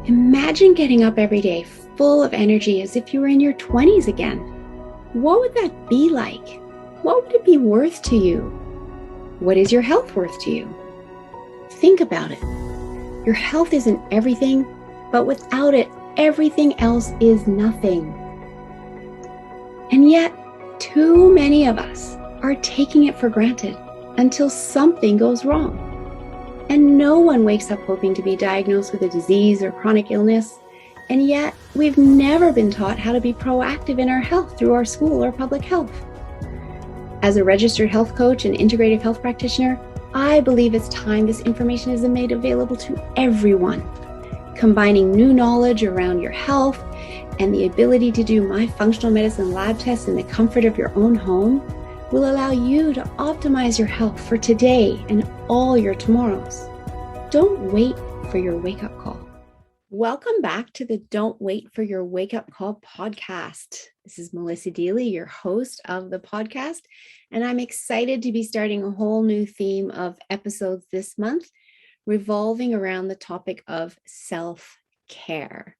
Imagine getting up every day full of energy as if you were in your 20s again. What would that be like? What would it be worth to you? What is your health worth to you? Think about it. Your health isn't everything, but without it, everything else is nothing. And yet, too many of us are taking it for granted until something goes wrong. And no one wakes up hoping to be diagnosed with a disease or chronic illness. And yet, we've never been taught how to be proactive in our health through our school or public health. As a registered health coach and integrative health practitioner, I believe it's time this information is made available to everyone. Combining new knowledge around your health and the ability to do my functional medicine lab tests in the comfort of your own home will allow you to optimize your health for today and all your tomorrows. Don't wait for your wake-up call. Welcome back to the Don't Wait for Your Wake-Up Call podcast. This is Melissa Deely, your host of the podcast, and I'm excited to be starting a whole new theme of episodes this month revolving around the topic of self-care.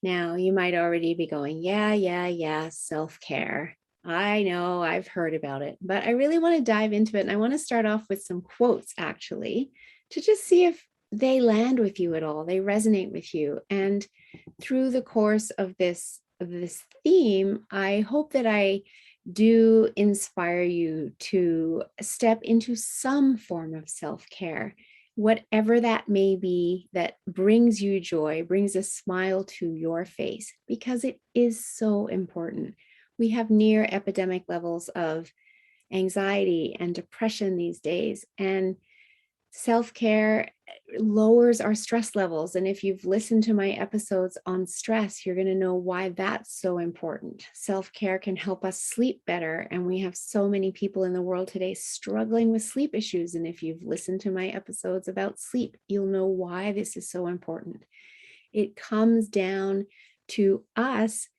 Now, you might already be going, yeah, self-care. I know, I've heard about it, but I really want to dive into it. And I want to start off with some quotes, actually, to just see if they land with you at all, they resonate with you. And through the course of this theme, I hope that I do inspire you to step into some form of self-care, whatever that may be, that brings you joy, brings a smile to your face, because it is so important. We have near epidemic levels of anxiety and depression these days, and self-care lowers our stress levels. And if you've listened to my episodes on stress, you're going to know why that's so important. Self-care can help us sleep better. And we have so many people in the world today struggling with sleep issues. And if you've listened to my episodes about sleep, you'll know why this is so important. It comes down to us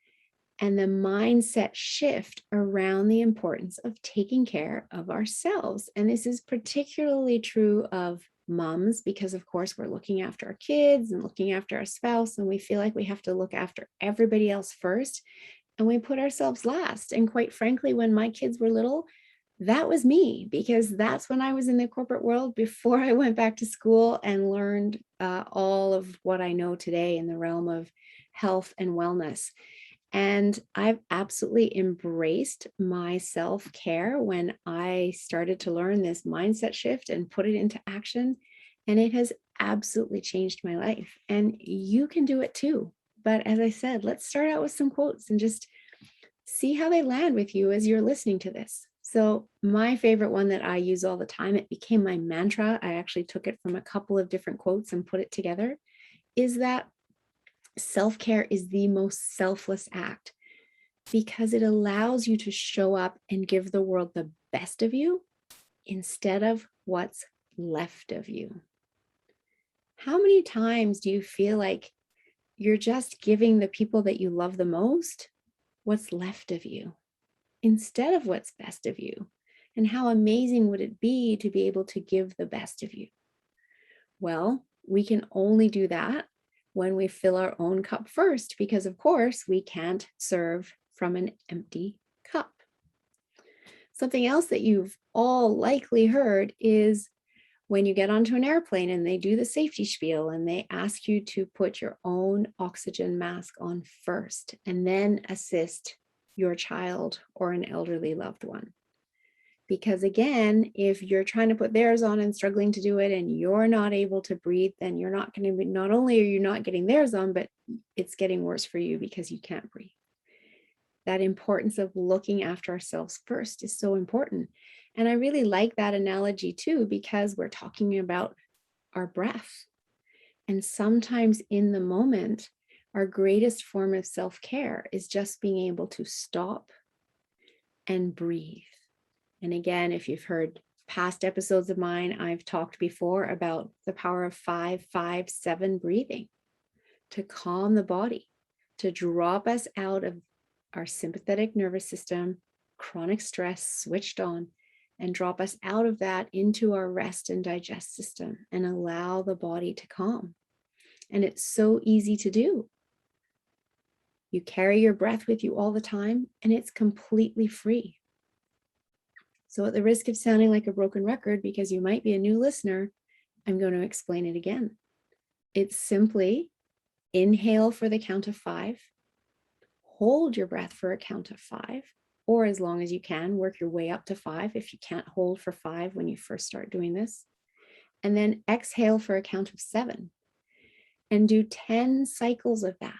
and the mindset shift around the importance of taking care of ourselves. And this is particularly true of moms, because of course we're looking after our kids and looking after our spouse, and we feel like we have to look after everybody else first, and we put ourselves last. And quite frankly, when my kids were little, that was me, because that's when I was in the corporate world before I went back to school and learned all of what I know today in the realm of health and wellness. And I've absolutely embraced my self-care when I started to learn this mindset shift and put it into action. And it has absolutely changed my life. And you can do it too. But as I said, let's start out with some quotes and just see how they land with you as you're listening to this. So my favorite one that I use all the time, it became my mantra. I actually took it from a couple of different quotes and put it together, is that self-care is the most selfless act, because it allows you to show up and give the world the best of you instead of what's left of you. How many times do you feel like you're just giving the people that you love the most what's left of you instead of what's best of you? And how amazing would it be to be able to give the best of you? Well, we can only do that when we fill our own cup first, because of course we can't serve from an empty cup. Something else that you've all likely heard is when you get onto an airplane and they do the safety spiel and they ask you to put your own oxygen mask on first and then assist your child or an elderly loved one. Because again, if you're trying to put theirs on and struggling to do it and you're not able to breathe, then you're not going to be, not only are you not getting theirs on, but it's getting worse for you because you can't breathe. That importance of looking after ourselves first is so important. And I really like that analogy too, because we're talking about our breath. And sometimes in the moment, our greatest form of self-care is just being able to stop and breathe. And again, if you've heard past episodes of mine, I've talked before about the power of 5-5-7 breathing to calm the body, to drop us out of our sympathetic nervous system, chronic stress switched on, and drop us out of that into our rest and digest system and allow the body to calm. And it's so easy to do. You carry your breath with you all the time, and it's completely free. So at the risk of sounding like a broken record, because you might be a new listener, I'm going to explain it again. It's simply inhale for the count of 5, hold your breath for a count of 5, or as long as you can, work your way up to 5 if you can't hold for 5 when you first start doing this. And then exhale for a count of 7 and do 10 cycles of that.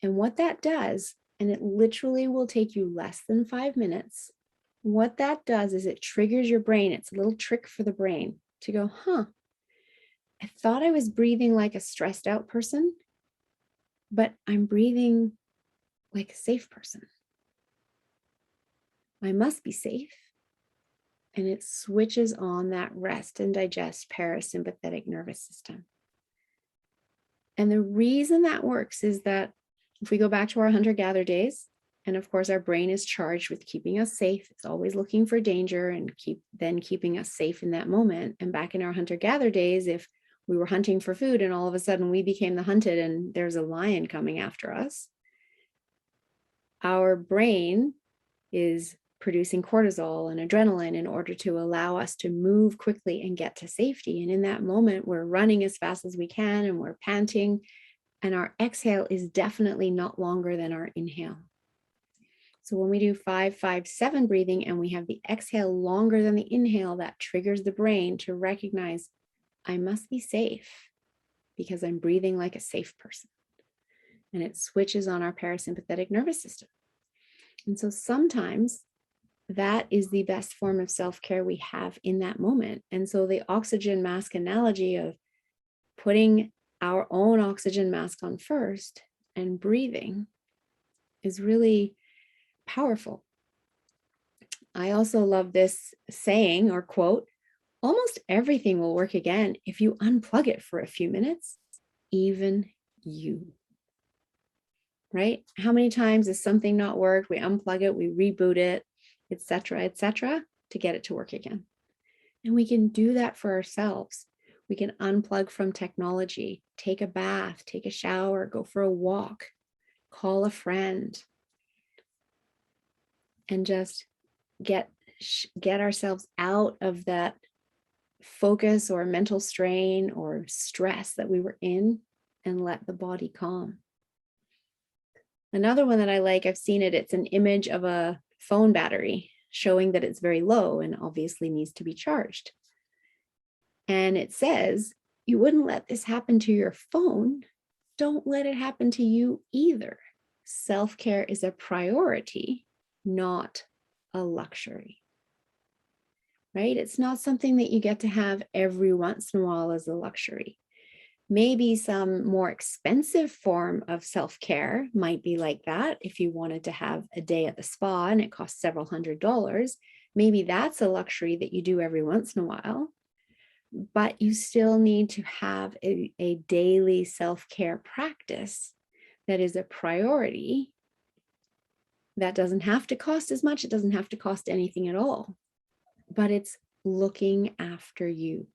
And what that does, and it literally will take you less than 5 minutes, what that does is it triggers your brain. It's a little trick for the brain to go, I thought I was breathing like a stressed out person, but I'm breathing like a safe person. I must be safe. And it switches on that rest and digest parasympathetic nervous system. And the reason that works is that if we go back to our hunter-gatherer days, and of course our brain is charged with keeping us safe, it's always looking for danger and keeping us safe in that moment. And back in our hunter-gatherer days, if we were hunting for food and all of a sudden we became the hunted and there's a lion coming after us, our brain is producing cortisol and adrenaline in order to allow us to move quickly and get to safety. And in that moment, we're running as fast as we can and we're panting, and our exhale is definitely not longer than our inhale. So when we do 5, 5, 7 breathing and we have the exhale longer than the inhale, that triggers the brain to recognize, I must be safe because I'm breathing like a safe person. And it switches on our parasympathetic nervous system. And so sometimes that is the best form of self-care we have in that moment. And so the oxygen mask analogy of putting our own oxygen mask on first and breathing is really powerful. I also love this saying or quote, almost everything will work again if you unplug it for a few minutes, even you. Right? How many times has something not worked? We unplug it, we reboot it, etc., to get it to work again. And we can do that for ourselves. We can unplug from technology, take a bath, take a shower, go for a walk, call a friend, and just get ourselves out of that focus or mental strain or stress that we were in and let the body calm. Another one that I like, I've seen it, it's an image of a phone battery showing that it's very low and obviously needs to be charged. And it says, you wouldn't let this happen to your phone. Don't let it happen to you either. Self-care is a priority, not a luxury. Right? It's not something that you get to have every once in a while as a luxury. Maybe some more expensive form of self-care might be like that. If you wanted to have a day at the spa and it costs several $100s, maybe that's a luxury that you do every once in a while. But you still need to have a daily self-care practice that is a priority. That doesn't have to cost as much. It doesn't have to cost anything at all. But it's looking after you.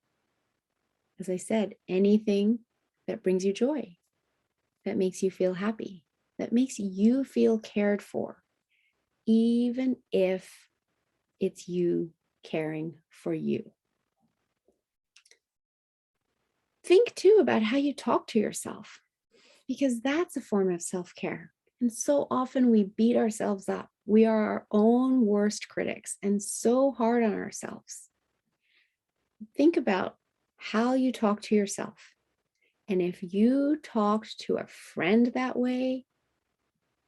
As I said, anything that brings you joy, that makes you feel happy, that makes you feel cared for, even if it's you caring for you. Think too about how you talk to yourself, because that's a form of self-care. And so often we beat ourselves up. We are our own worst critics and so hard on ourselves. Think about how you talk to yourself. And if you talked to a friend that way,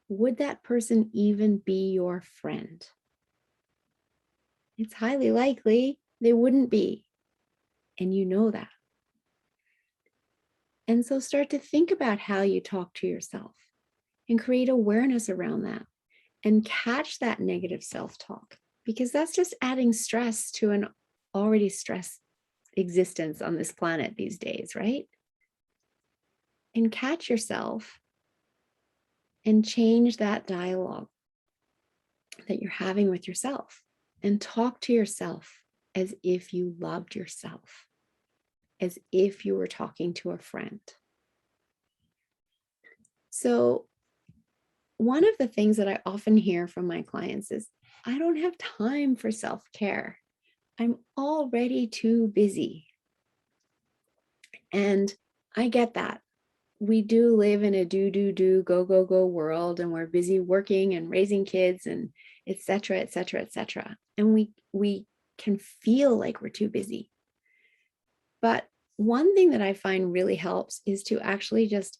would that person even be your friend? It's highly likely they wouldn't be. And you know that. And so start to think about how you talk to yourself and create awareness around that and catch that negative self-talk, because that's just adding stress to an already stressed existence on this planet these days, right? And catch yourself and change that dialogue that you're having with yourself and talk to yourself as if you loved yourself. as if you were talking to a friend. So, one of the things that I often hear from my clients is, I don't have time for self-care. I'm already too busy. And I get that. We do live in a do, go world, and we're busy working and raising kids and et cetera, et cetera, et cetera. And we can feel like we're too busy. But one thing that I find really helps is to actually just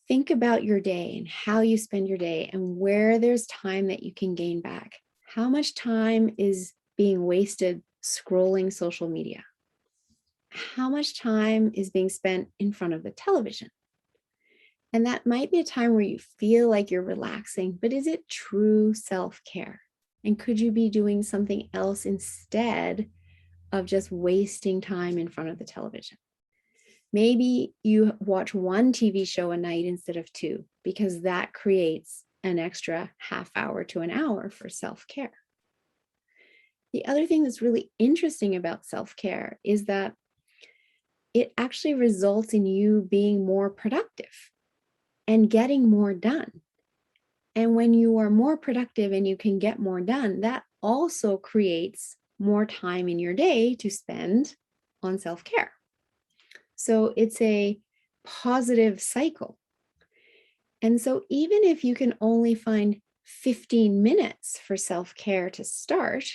think about your day and how you spend your day and where there's time that you can gain back. How much time is being wasted scrolling social media? How much time is being spent in front of the television? And that might be a time where you feel like you're relaxing, but is it true self-care? And could you be doing something else instead of just wasting time in front of the television? Maybe you watch one TV show a night instead of two, because that creates an extra half hour to an hour for self-care. The other thing that's really interesting about self-care is that it actually results in you being more productive and getting more done. And when you are more productive and you can get more done, that also creates more time in your day to spend on self-care. So it's a positive cycle. And so even if you can only find 15 minutes for self-care to start,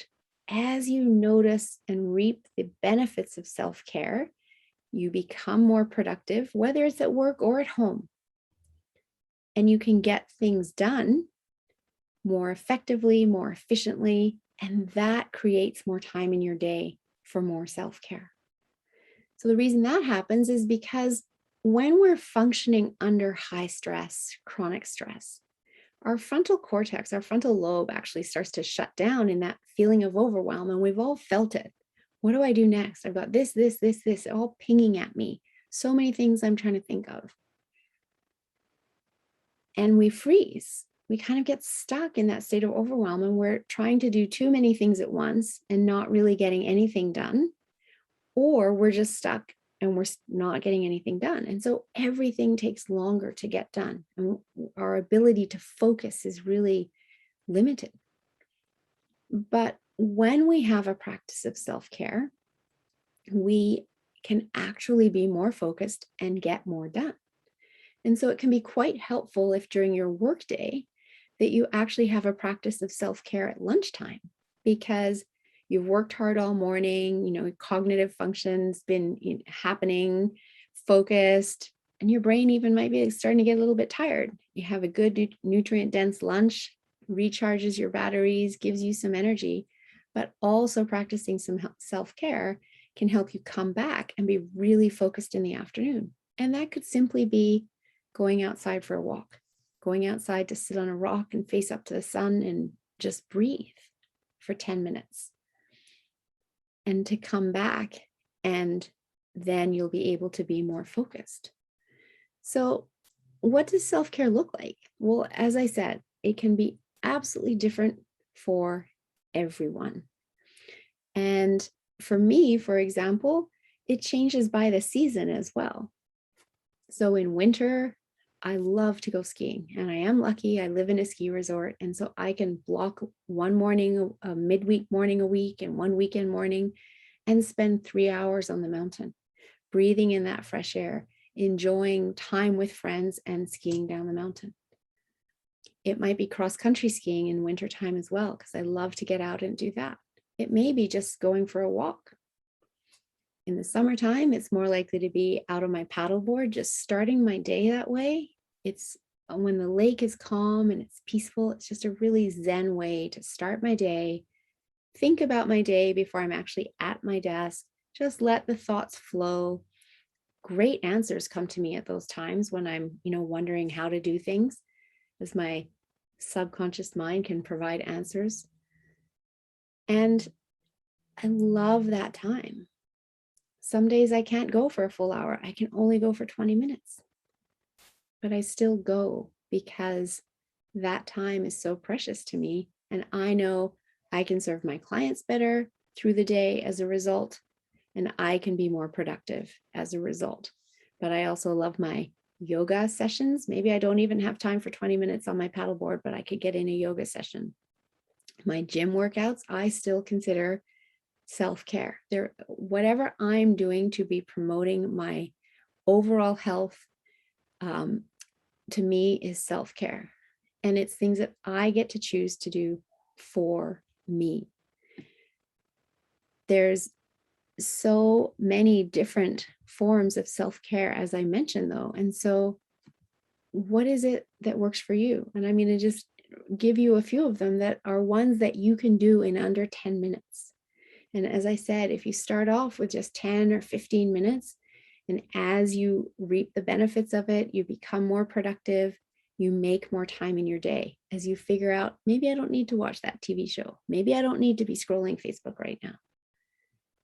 as you notice and reap the benefits of self-care, you become more productive, whether it's at work or at home. And you can get things done more effectively, more efficiently, and that creates more time in your day for more self-care. So the reason that happens is because when we're functioning under high stress, chronic stress, our frontal cortex, our frontal lobe actually starts to shut down in that feeling of overwhelm. And we've all felt it. What do I do next? I've got this, all pinging at me. So many things I'm trying to think of. And we freeze. We kind of get stuck in that state of overwhelm, and we're trying to do too many things at once and not really getting anything done. Or we're just stuck and we're not getting anything done. And so everything takes longer to get done. And our ability to focus is really limited. But when we have a practice of self-care, we can actually be more focused and get more done. And so it can be quite helpful if during your workday that you actually have a practice of self-care at lunchtime, because you've worked hard all morning, cognitive functions been happening, focused, and your brain even might be starting to get a little bit tired. You have a good nutrient-dense lunch, recharges your batteries, gives you some energy, but also practicing some self-care can help you come back and be really focused in the afternoon. And that could simply be going outside for a walk, going outside to sit on a rock and face up to the sun and just breathe for 10 minutes. And to come back, and then you'll be able to be more focused. So what does self-care look like? Well, as I said, it can be absolutely different for everyone. And for me, for example, it changes by the season as well. So in winter, I love to go skiing, and I am lucky. I live in a ski resort, and so I can block one morning, a midweek morning a week, and one weekend morning, and spend 3 hours on the mountain, breathing in that fresh air, enjoying time with friends and skiing down the mountain. It might be cross-country skiing in wintertime as well, because I love to get out and do that. It may be just going for a walk. In the summertime, it's more likely to be out on my paddleboard, just starting my day that way. It's when the lake is calm and it's peaceful. It's just a really zen way to start my day. Think about my day before I'm actually at my desk. Just let the thoughts flow. Great answers come to me at those times when I'm, wondering how to do things, as my subconscious mind can provide answers. And I love that time. Some days I can't go for a full hour. I can only go for 20 minutes. But I still go because that time is so precious to me. And I know I can serve my clients better through the day as a result. and I can be more productive as a result. But I also love my yoga sessions. Maybe I don't even have time for 20 minutes on my paddleboard, but I could get in a yoga session. My gym workouts, I still consider self-care. They're whatever I'm doing to be promoting my overall health, to me is self-care. And it's things that I get to choose to do for me. There's so many different forms of self-care, as I mentioned, though. And so what is it that works for you? And I'm going to just give you a few of them that are ones that you can do in under 10 minutes. And as I said, if you start off with just 10 or 15 minutes, and as you reap the benefits of it, you become more productive, you make more time in your day as you figure out, maybe I don't need to watch that TV show. Maybe I don't need to be scrolling Facebook right now.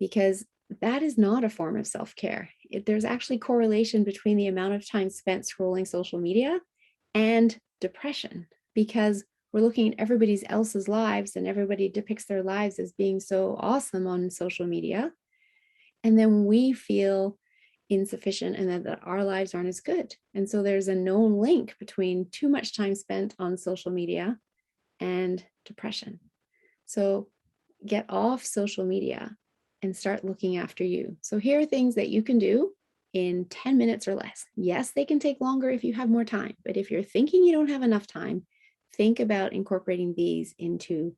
Because that is not a form of self-care. There's actually correlation between the amount of time spent scrolling social media and depression, because we're looking at everybody else's lives and everybody depicts their lives as being so awesome on social media. And then we feel insufficient and that our lives aren't as good. And so there's a known link between too much time spent on social media and depression. So get off social media and start looking after you. So here are things that you can do in 10 minutes or less. Yes, they can take longer if you have more time, but if you're thinking you don't have enough time, think about incorporating these into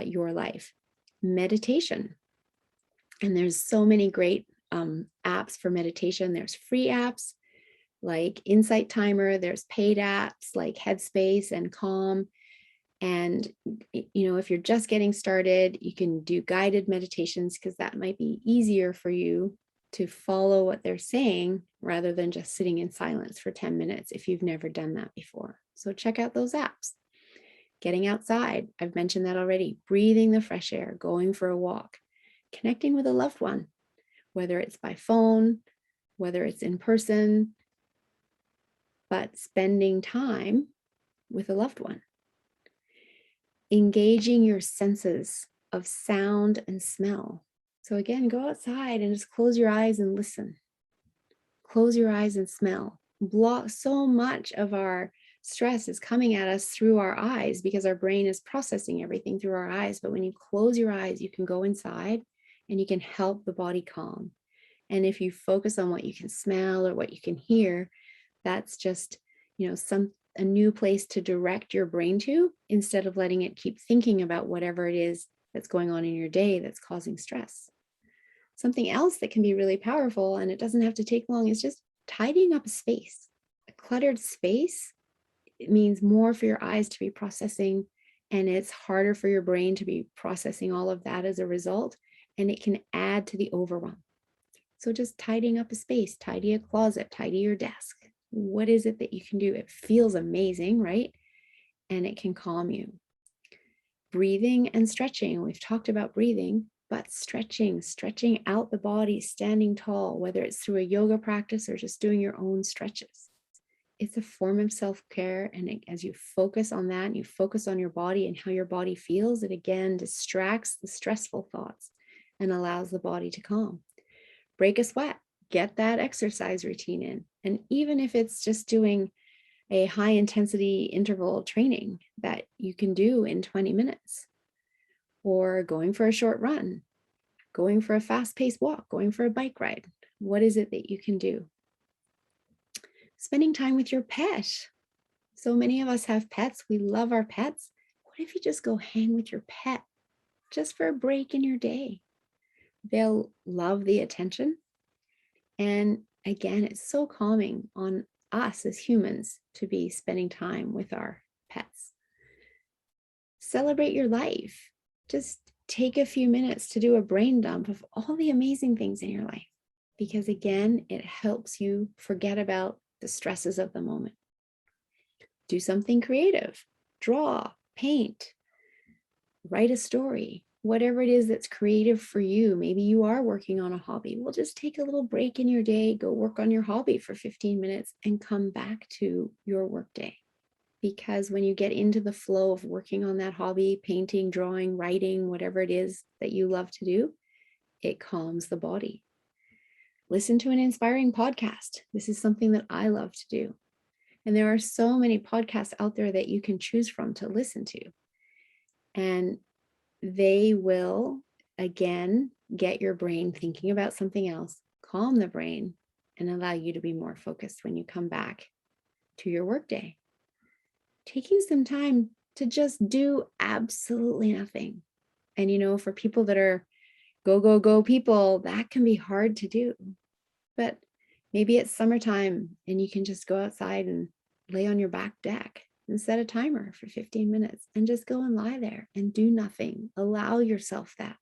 your life. Meditation. And there's so many great apps for meditation. There's free apps like Insight Timer. There's paid apps like Headspace and Calm. And, if you're just getting started, you can do guided meditations because that might be easier for you to follow what they're saying rather than just sitting in silence for 10 minutes if you've never done that before. So check out those apps. Getting outside, I've mentioned that already. Breathing the fresh air, going for a walk, connecting with a loved one, whether it's by phone, whether it's in person, but spending time with a loved one. Engaging your senses of sound and smell. So again, go outside and just close your eyes and listen. Close your eyes and smell. So much of our stress is coming at us through our eyes because our brain is processing everything through our eyes. But when you close your eyes, you can go inside and you can help the body calm. And if you focus on what you can smell or what you can hear, that's just, a new place to direct your brain to, instead of letting it keep thinking about whatever it is that's going on in your day that's causing stress. Something else that can be really powerful, and it doesn't have to take long, is just tidying up a space. A cluttered space, it means more for your eyes to be processing, and it's harder for your brain to be processing all of that as a result, and it can add to the overwhelm. So just tidying up a space, tidy a closet, tidy your desk. What is it that you can do? It feels amazing, right? And it can calm you. Breathing and stretching. We've talked about breathing, but stretching out the body, standing tall, whether it's through a yoga practice or just doing your own stretches. It's a form of self-care. And as you focus on that, and you focus on your body and how your body feels, it again distracts the stressful thoughts and allows the body to calm. Break a sweat. Get that exercise routine in. And even if it's just doing a high intensity interval training that you can do in 20 minutes, or going for a short run, going for a fast paced walk, going for a bike ride, what is it that you can do? Spending time with your pet. So many of us have pets. We love our pets. What if you just go hang with your pet just for a break in your day? They'll love the attention. And again, it's so calming on us as humans to be spending time with our pets. Celebrate your life. Just take a few minutes to do a brain dump of all the amazing things in your life, because again, it helps you forget about the stresses of the moment. Do something creative. Draw, paint, write a story. Whatever it is that's creative for you. Maybe you are working on a hobby. Well, just take a little break in your day, go work on your hobby for 15 minutes and come back to your work day. Because when you get into the flow of working on that hobby, painting, drawing, writing, whatever it is that you love to do, it calms the body. Listen to an inspiring podcast. This is something that I love to do. And there are so many podcasts out there that you can choose from to listen to. And they will, again, get your brain thinking about something else, calm the brain, and allow you to be more focused when you come back to your workday. Taking some time to just do absolutely nothing. And for people that are go, go, go people, that can be hard to do. But maybe it's summertime and you can just go outside and lay on your back deck and set a timer for 15 minutes and just go and lie there and do nothing. Allow yourself that.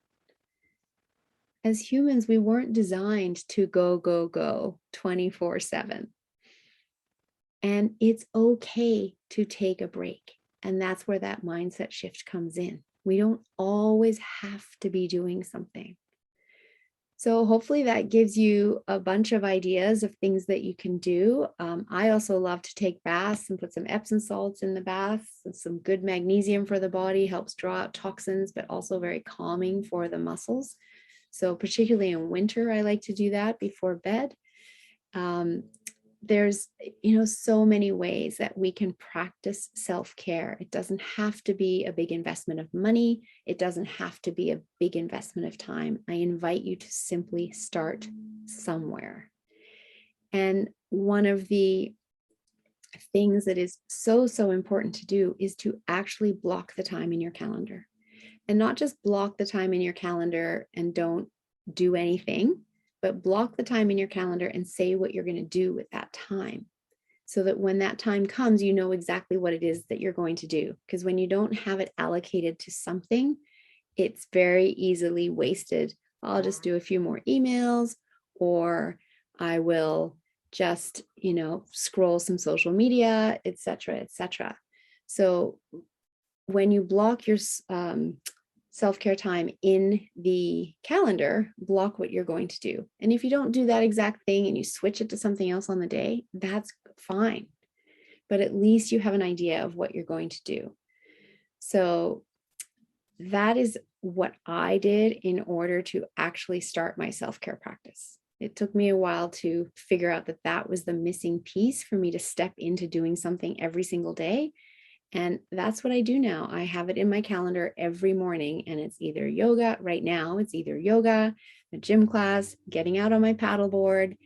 As humans, we weren't designed to go, go, go 24/7. And it's okay to take a break. And that's where that mindset shift comes in. We don't always have to be doing something. So hopefully that gives you a bunch of ideas of things that you can do. I also love to take baths and put some Epsom salts in the baths and some good magnesium for the body, helps draw out toxins, but also very calming for the muscles. So particularly in winter, I like to do that before bed. There's, so many ways that we can practice self-care. It doesn't have to be a big investment of money. It doesn't have to be a big investment of time. I invite you to simply start somewhere. And one of the things that is so, so important to do is to actually block the time in your calendar. And not just block the time in your calendar and don't do anything, but block the time in your calendar and say what you're going to do with that time, so that when that time comes, you know exactly what it is that you're going to do. Because when you don't have it allocated to something, it's very easily wasted. I'll just do a few more emails, or I will just, scroll some social media, etc., etc. So when you block your self-care time in the calendar, block what you're going to do. And if you don't do that exact thing and you switch it to something else on the day, that's fine. But at least you have an idea of what you're going to do. So that is what I did in order to actually start my self-care practice. It took me a while to figure out that that was the missing piece for me to step into doing something every single day. And that's what I do now. I have it in my calendar every morning, and it's either yoga. Right now, it's either yoga, a gym class, getting out on my paddleboard.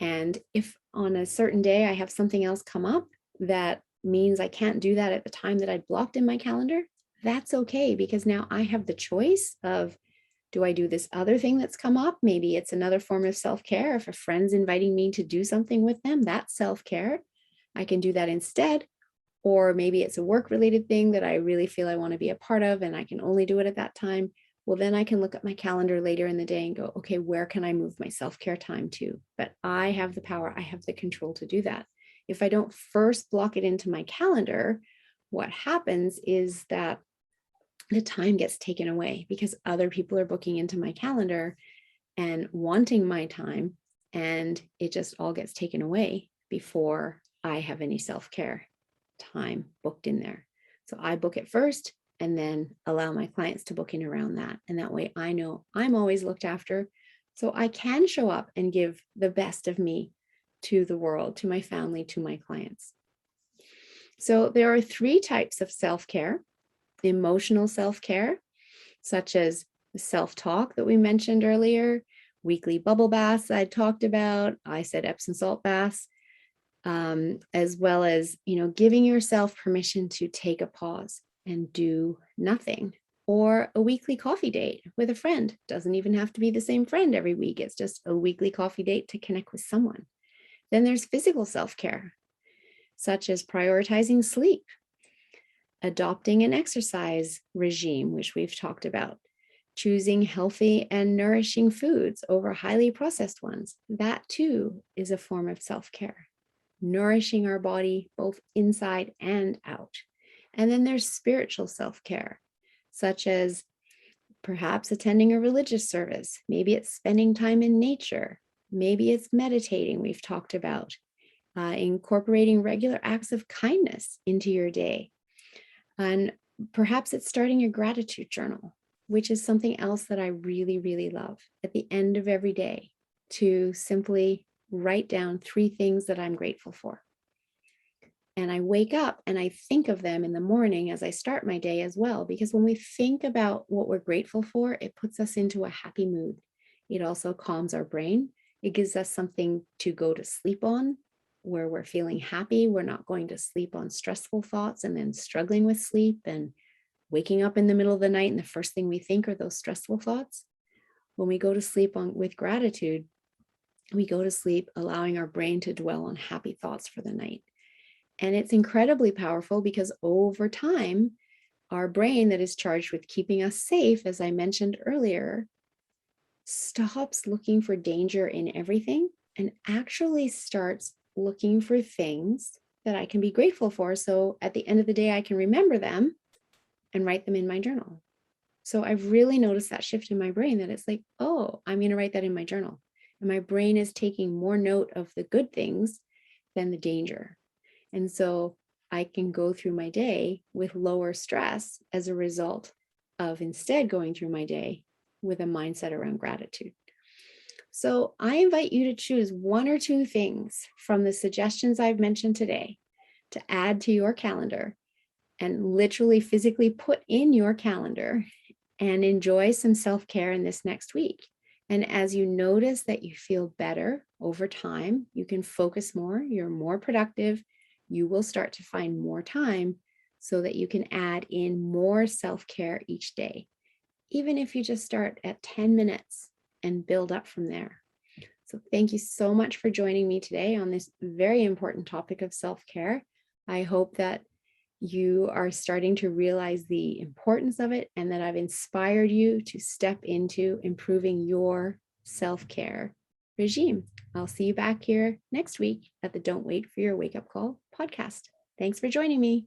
And if on a certain day I have something else come up that means I can't do that at the time that I blocked in my calendar, that's okay, because now I have the choice of, do I do this other thing that's come up? Maybe it's another form of self-care. If a friend's inviting me to do something with them, that's self-care. I can do that instead. Or maybe it's a work-related thing that I really feel I want to be a part of and I can only do it at that time. Well, then I can look at my calendar later in the day and go, okay, where can I move my self-care time to? But I have the power, I have the control to do that. If I don't first block it into my calendar, what happens is that the time gets taken away because other people are booking into my calendar and wanting my time, and it just all gets taken away before I have any self-care time booked in there. So I book it first and then allow my clients to book in around that. And that way I know I'm always looked after, so I can show up and give the best of me to the world, to my family, to my clients. So there are 3 types of self-care. Emotional self-care, such as the self-talk that we mentioned earlier, weekly bubble baths I talked about, I said Epsom salt baths, as well as, giving yourself permission to take a pause and do nothing, or a weekly coffee date with a friend. Doesn't even have to be the same friend every week. It's just a weekly coffee date to connect with someone. Then there's physical self-care, such as prioritizing sleep, adopting an exercise regime, which we've talked about, choosing healthy and nourishing foods over highly processed ones. That too is a form of self-care, nourishing our body both inside and out. And then there's spiritual self-care, such as perhaps attending a religious service. Maybe it's spending time in nature. Maybe it's meditating, we've talked about, incorporating regular acts of kindness into your day. And perhaps it's starting a gratitude journal. which is something else that I really, really love at the end of every day, to simply write down 3 things that I'm grateful for. And I wake up and I think of them in the morning as I start my day as well, because when we think about what we're grateful for, it puts us into a happy mood. It also calms our brain. It gives us something to go to sleep on where we're feeling happy. We're not going to sleep on stressful thoughts and then struggling with sleep and waking up in the middle of the night and the first thing we think are those stressful thoughts. When we go to sleep with gratitude, we go to sleep allowing our brain to dwell on happy thoughts for the night. And it's incredibly powerful because over time, our brain that is charged with keeping us safe, as I mentioned earlier, stops looking for danger in everything and actually starts looking for things that I can be grateful for. So at the end of the day, I can remember them and write them in my journal. So I've really noticed that shift in my brain, that it's like, oh, I'm going to write that in my journal. And my brain is taking more note of the good things than the danger. And so I can go through my day with lower stress as a result of instead going through my day with a mindset around gratitude. So I invite you to choose 1 or 2 things from the suggestions I've mentioned today to add to your calendar and literally physically put in your calendar and enjoy some self-care in this next week. And as you notice that you feel better over time, you can focus more, you're more productive, you will start to find more time so that you can add in more self-care each day, even if you just start at 10 minutes and build up from there. So thank you so much for joining me today on this very important topic of self-care. I hope that you are starting to realize the importance of it and that I've inspired you to step into improving your self-care regime. I'll see you back here next week at the Don't Wait for Your Wake Up Call podcast. Thanks for joining me.